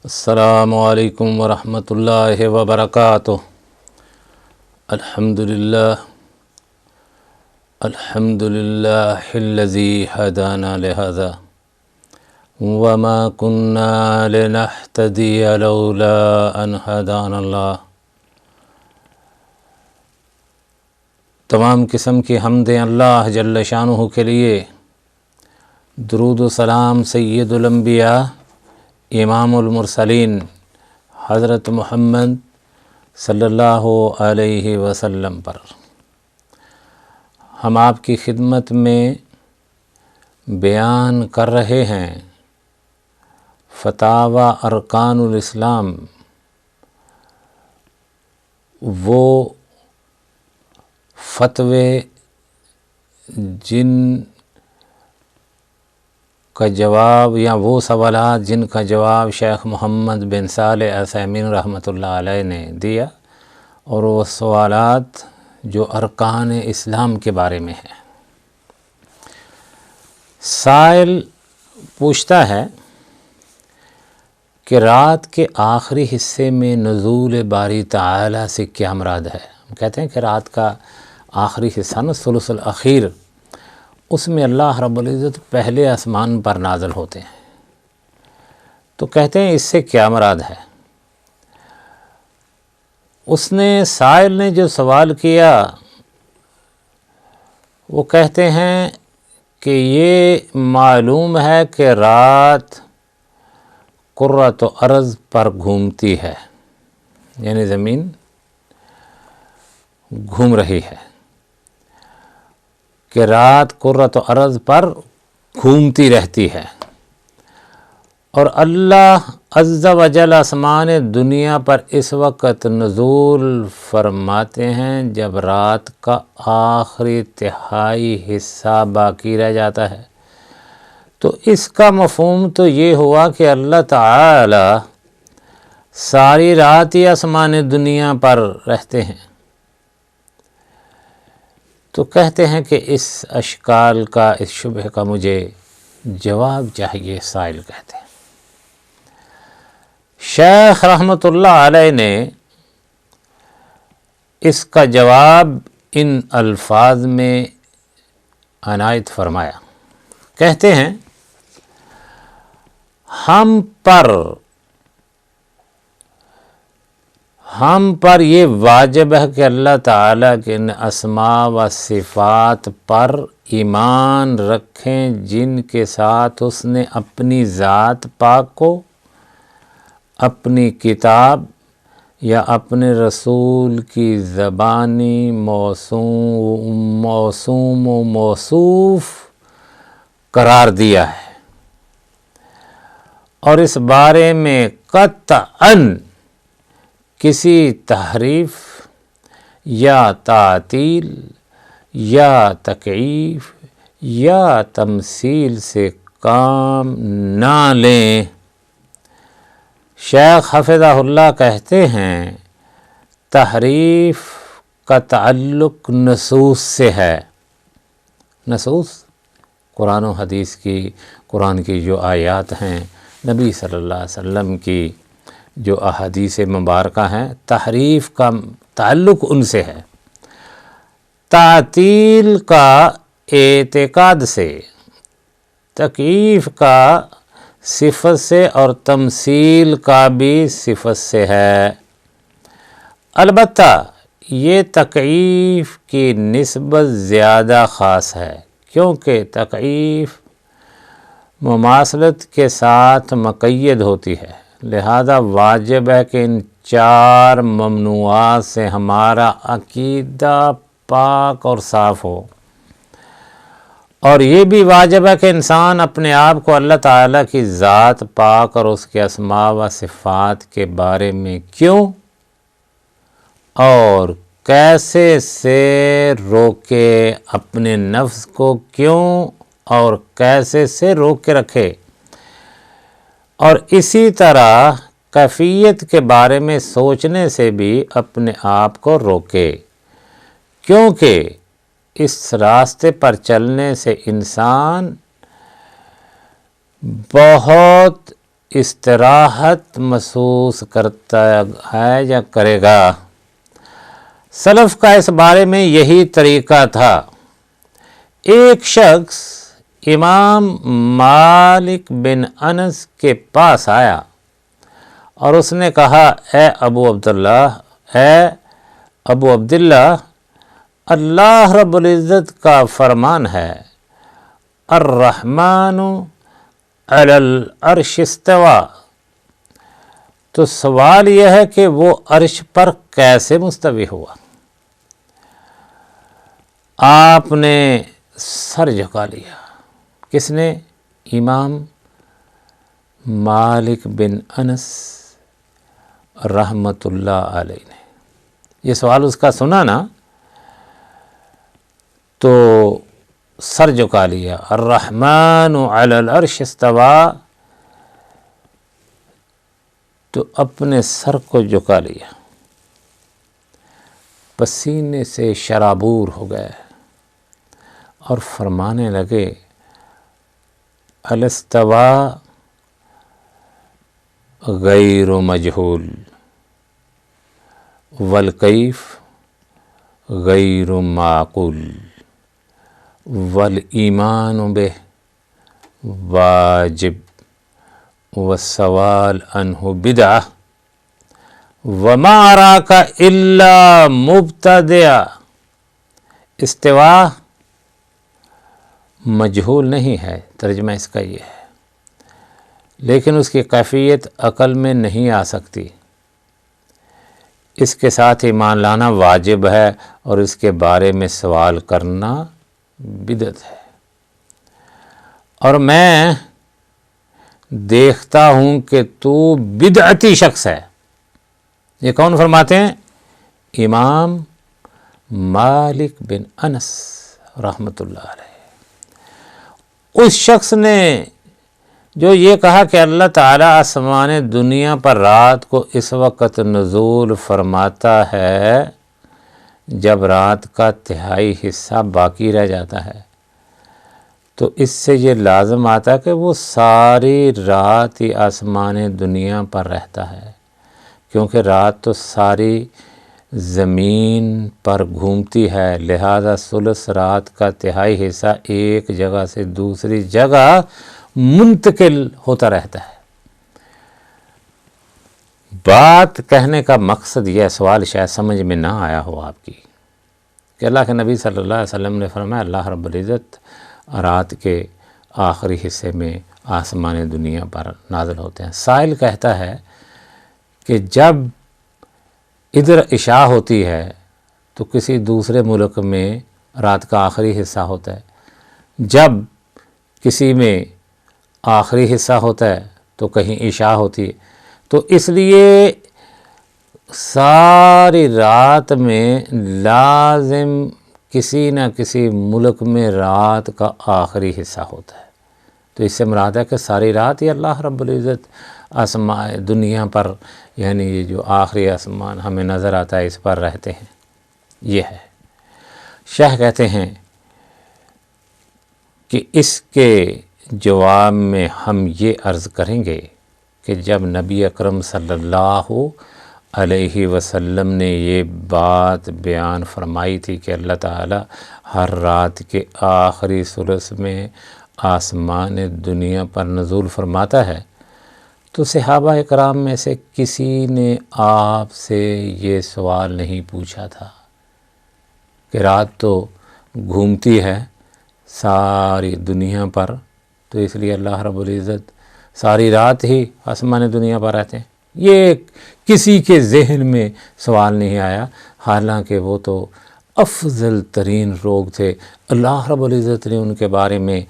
السلام علیکم ورحمۃ اللہ وبرکاتہ۔ الحمد للہ الذی ہدانا لہذا وما كنا لنہتدی لولا ان ہدانا اللہ۔ تمام قسم کی حمدیں اللہ جل شانہ کے لیے، درود و سلام سید الانبیاء امام المرسلین حضرت محمد صلی اللہ علیہ وسلم پر۔ ہم آپ کی خدمت میں بیان کر رہے ہیں فتاوی ارکان الاسلام، وہ فتوے جن کا جواب یا وہ سوالات جن کا جواب شیخ محمد بن صالح عثیمین رحمۃ اللہ علیہ نے دیا، اور وہ سوالات جو ارکان اسلام کے بارے میں ہیں۔ سائل پوچھتا ہے کہ رات کے آخری حصے میں نزول باری تعالی سے کیا مراد ہے؟ ہم کہتے ہیں کہ رات کا آخری حصہ ثلث الاخیر، اس میں اللہ رب العزت پہلے آسمان پر نازل ہوتے ہیں، تو کہتے ہیں اس سے کیا مراد ہے؟ سائل نے جو سوال کیا وہ کہتے ہیں کہ یہ معلوم ہے کہ رات کرۃ ارض پر گھومتی ہے، یعنی زمین گھوم رہی ہے، کہ رات کرۃ ارض پر گھومتی رہتی ہے، اور اللہ عز و جل آسمان دنیا پر اس وقت نزول فرماتے ہیں جب رات کا آخری تہائی حصہ باقی رہ جاتا ہے۔ تو اس کا مفہوم تو یہ ہوا کہ اللہ تعالی ساری رات ہی آسمان دنیا پر رہتے ہیں۔ تو کہتے ہیں کہ اس اشکال کا، اس شبہ کا مجھے جواب چاہیے، سائل کہتے ہیں۔ شیخ رحمۃ اللہ علیہ نے اس کا جواب ان الفاظ میں عنایت فرمایا۔ کہتے ہیں ہم پر یہ واجب ہے کہ اللہ تعالیٰ کے ان اسماء و صفات پر ایمان رکھیں جن کے ساتھ اس نے اپنی ذات پاک کو، اپنی کتاب یا اپنے رسول کی زبانی موسوم و موصوف قرار دیا ہے، اور اس بارے میں قطعاً کسی تحریف یا تعطیل یا تکییف یا تمثیل سے کام نہ لیں۔ شیخ حفظہ اللہ کہتے ہیں تحریف کا تعلق نصوص سے ہے۔ نصوص قرآن و حدیث کی، قرآن کی جو آیات ہیں، نبی صلی اللہ علیہ وسلم کی جو احادیث مبارکہ ہیں، تحریف کا تعلق ان سے ہے۔ تعطیل کا اعتقاد سے، تکییف کا صفت سے، اور تمثیل کا بھی صفت سے ہے۔ البتہ یہ تکییف کی نسبت زیادہ خاص ہے، کیونکہ تکییف مماثلت کے ساتھ مقید ہوتی ہے، لہذا واجب ہے کہ ان چار ممنوعات سے ہمارا عقیدہ پاک اور صاف ہو، اور یہ بھی واجب ہے کہ انسان اپنے آپ کو اللہ تعالیٰ کی ذات پاک اور اس کے اسماء و صفات کے بارے میں کیوں اور کیسے سے روکے، اپنے نفس کو کیوں اور کیسے سے روک کے رکھے، اور اسی طرح کیفیت کے بارے میں سوچنے سے بھی اپنے آپ کو روکے، کیونکہ اس راستے پر چلنے سے انسان بہت استراحت محسوس کرتا ہے یا کرے گا۔ سلف کا اس بارے میں یہی طریقہ تھا۔ ایک شخص امام مالک بن انس کے پاس آیا اور اس نے کہا، اے ابو عبداللہ، اللہ رب العزت کا فرمان ہے، الرحمن علی العرش استوى، تو سوال یہ ہے کہ وہ عرش پر کیسے مستوی ہوا؟ آپ نے سر جھکا لیا۔ کس نے؟ امام مالک بن انس رحمت اللہ علیہ نے۔ یہ سوال اس کا سنا نا تو سر جھکا لیا۔ الرحمن علی العرش استوى، تو اپنے سر کو جھکا لیا، پسینے سے شرابور ہو گئے اور فرمانے لگے، الاستواء غیر مجہول والکیف غیر معقول والایمان بہ واجب والسوال عنہ بدعہ وما اراک الا مبتدع۔ استواء مجہول نہیں ہے، ترجمہ اس کا یہ ہے، لیکن اس کی کیفیت عقل میں نہیں آ سکتی۔ اس کے ساتھ ایمان لانا واجب ہے اور اس کے بارے میں سوال کرنا بدعت ہے۔ اور میں دیکھتا ہوں کہ تو بدعتی شخص ہے۔ یہ کون فرماتے ہیں؟ امام مالک بن انس رحمت اللہ علیہ۔ اس شخص نے جو یہ کہا کہ اللہ تعالیٰ آسمان دنیا پر رات کو اس وقت نزول فرماتا ہے جب رات کا تہائی حصہ باقی رہ جاتا ہے، تو اس سے یہ لازم آتا ہے کہ وہ ساری رات ہی آسمان دنیا پر رہتا ہے، کیونکہ رات تو ساری زمین پر گھومتی ہے، لہذا ثلث رات کا تہائی حصہ ایک جگہ سے دوسری جگہ منتقل ہوتا رہتا ہے۔ بات کہنے کا مقصد یہ سوال شاید سمجھ میں نہ آیا ہو آپ کی کہ اللہ کے نبی صلی اللہ علیہ وسلم نے فرمایا اللہ رب العزت رات کے آخری حصے میں آسمان دنیا پر نازل ہوتے ہیں۔ سائل کہتا ہے کہ جب ادھر عشاء ہوتی ہے تو کسی دوسرے ملک میں رات کا آخری حصہ ہوتا ہے، جب کسی میں آخری حصہ ہوتا ہے تو کہیں عشاء ہوتی ہے، تو اس لیے ساری رات میں لازم کسی نہ کسی ملک میں رات کا آخری حصہ ہوتا ہے۔ تو اس سے مراد ہے کہ ساری رات ہی اللہ رب العزت آسمان دنیا پر، یعنی یہ جو آخری آسمان ہمیں نظر آتا ہے اس پر رہتے ہیں۔ یہ ہے شیخ کہتے ہیں کہ اس کے جواب میں ہم یہ عرض کریں گے کہ جب نبی اکرم صلی اللہ علیہ وسلم نے یہ بات بیان فرمائی تھی کہ اللہ تعالی ہر رات کے آخری ثلث میں آسمان دنیا پر نزول فرماتا ہے، تو صحابہ اکرام میں سے کسی نے آپ سے یہ سوال نہیں پوچھا تھا کہ رات تو گھومتی ہے ساری دنیا پر، تو اس لیے اللہ رب العزت ساری رات ہی آسمان دنیا پر رہتے ہیں۔ یہ کسی کے ذہن میں سوال نہیں آیا، حالانکہ وہ تو افضل ترین لوگ تھے۔ اللہ رب العزت نے ان کے بارے میں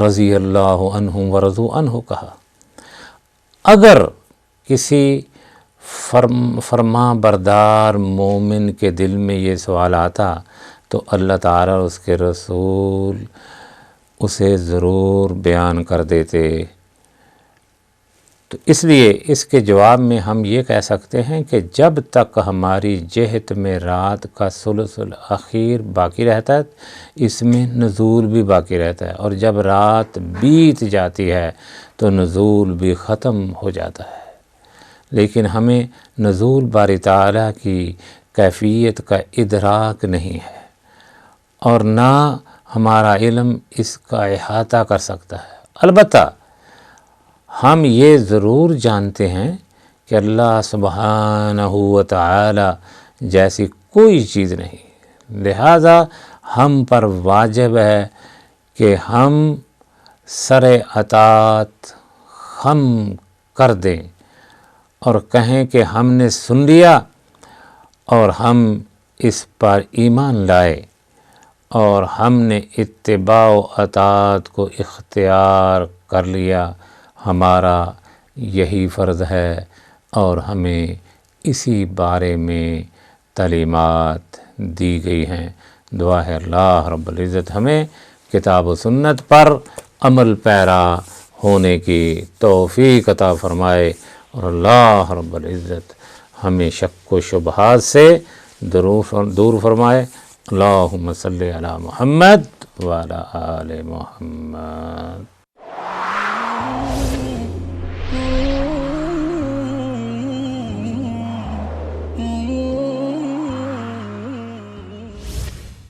رضی اللہ عنہم ورضوا عنہ کہا۔ اگر کسی فرما بردار مومن کے دل میں یہ سوال آتا تو اللہ تعالیٰ اور اس کے رسول اسے ضرور بیان کر دیتے۔ تو اس لیے اس کے جواب میں ہم یہ کہہ سکتے ہیں کہ جب تک ہماری جہت میں رات کا ثلث الاخیر باقی رہتا ہے اس میں نزول بھی باقی رہتا ہے، اور جب رات بیت جاتی ہے تو نزول بھی ختم ہو جاتا ہے۔ لیکن ہمیں نزول باری تعالیٰ کی کیفیت کا ادراک نہیں ہے، اور نہ ہمارا علم اس کا احاطہ کر سکتا ہے۔ البتہ ہم یہ ضرور جانتے ہیں کہ اللہ سبحانہ و تعالی جیسی کوئی چیز نہیں، لہذا ہم پر واجب ہے کہ ہم سر اطاعت خم کر دیں اور کہیں کہ ہم نے سن لیا اور ہم اس پر ایمان لائے اور ہم نے اتباع و اطاعت کو اختیار کر لیا، ہمارا یہی فرض ہے، اور ہمیں اسی بارے میں تعلیمات دی گئی ہیں۔ دعا ہے اللہ رب العزت ہمیں کتاب و سنت پر عمل پیرا ہونے کی توفیق عطا فرمائے، اور اللہ رب العزت ہمیں شک و شبہات سے دور فرمائے۔ اللہم صلی علی محمد وعلی آل محمد۔